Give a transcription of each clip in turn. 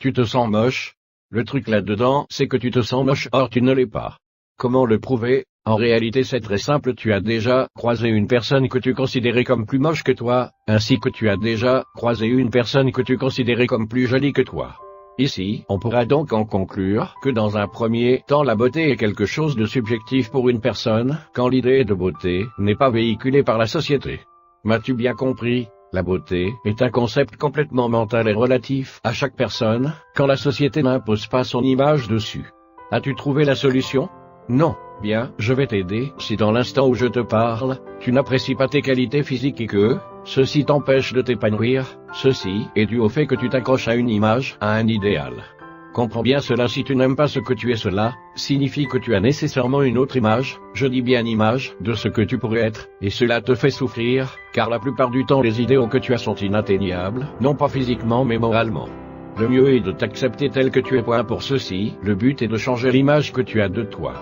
Tu te sens moche. Le truc là-dedans, c'est que tu te sens moche, or tu ne l'es pas. Comment le prouver? En réalité c'est très simple, tu as déjà croisé une personne que tu considérais comme plus moche que toi, ainsi que tu as déjà croisé une personne que tu considérais comme plus jolie que toi. Ici, on pourra donc en conclure que dans un premier temps la beauté est quelque chose de subjectif pour une personne, quand l'idée de beauté n'est pas véhiculée par la société. M'as-tu bien compris? La beauté est un concept complètement mental et relatif à chaque personne, quand la société n'impose pas son image dessus. As-tu trouvé la solution? Non. Bien, je vais t'aider. Si dans l'instant où je te parle, tu n'apprécies pas tes qualités physiques et que ceci t'empêche de t'épanouir, ceci est dû au fait que tu t'accroches à une image, à un idéal. Comprends bien cela, si tu n'aimes pas ce que tu es, cela signifie que tu as nécessairement une autre image, je dis bien image, de ce que tu pourrais être, et cela te fait souffrir, car la plupart du temps les idéaux que tu as sont inatteignables, non pas physiquement mais moralement. Le mieux est de t'accepter tel que tu es. Point pour ceci, le but est de changer l'image que tu as de toi.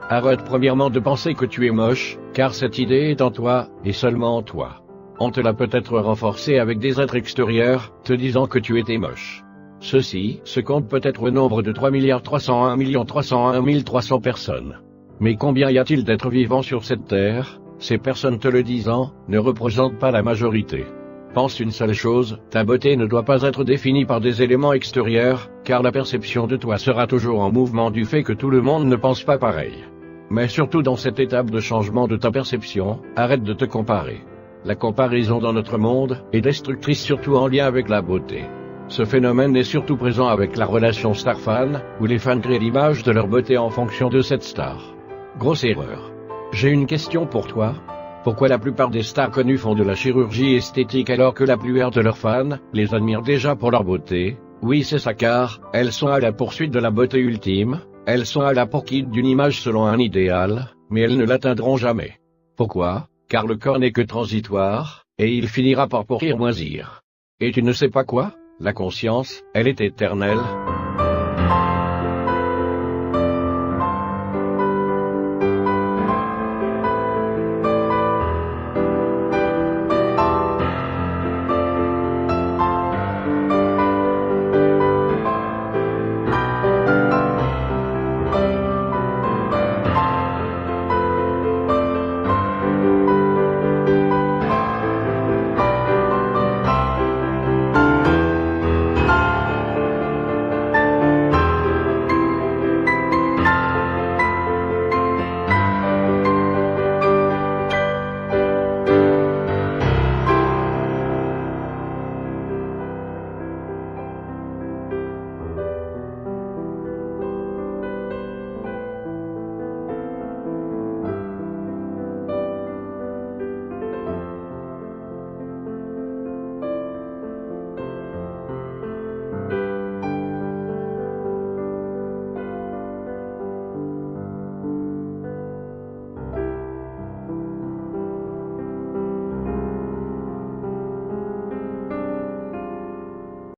Arrête premièrement de penser que tu es moche, car cette idée est en toi, et seulement en toi. On te l'a peut-être renforcée avec des êtres extérieurs, te disant que tu étais moche. Ceci se compte peut-être au nombre de 3 301 301 300 personnes. Mais combien y a-t-il d'êtres vivants sur cette terre? Ces personnes te le disant, ne représentent pas la majorité. Pense une seule chose, ta beauté ne doit pas être définie par des éléments extérieurs, car la perception de toi sera toujours en mouvement du fait que tout le monde ne pense pas pareil. Mais surtout dans cette étape de changement de ta perception, arrête de te comparer. La comparaison dans notre monde est destructrice, surtout en lien avec la beauté. Ce phénomène est surtout présent avec la relation star-fan, où les fans créent l'image de leur beauté en fonction de cette star. Grosse erreur. J'ai une question pour toi. Pourquoi la plupart des stars connues font de la chirurgie esthétique alors que la plupart de leurs fans les admirent déjà pour leur beauté? Oui, c'est ça, car elles sont à la poursuite de la beauté ultime, elles sont à la poursuite d'une image selon un idéal, mais elles ne l'atteindront jamais. Pourquoi? Car le corps n'est que transitoire, et il finira par pourrir, moisir. Et tu ne sais pas quoi? La conscience, elle est éternelle.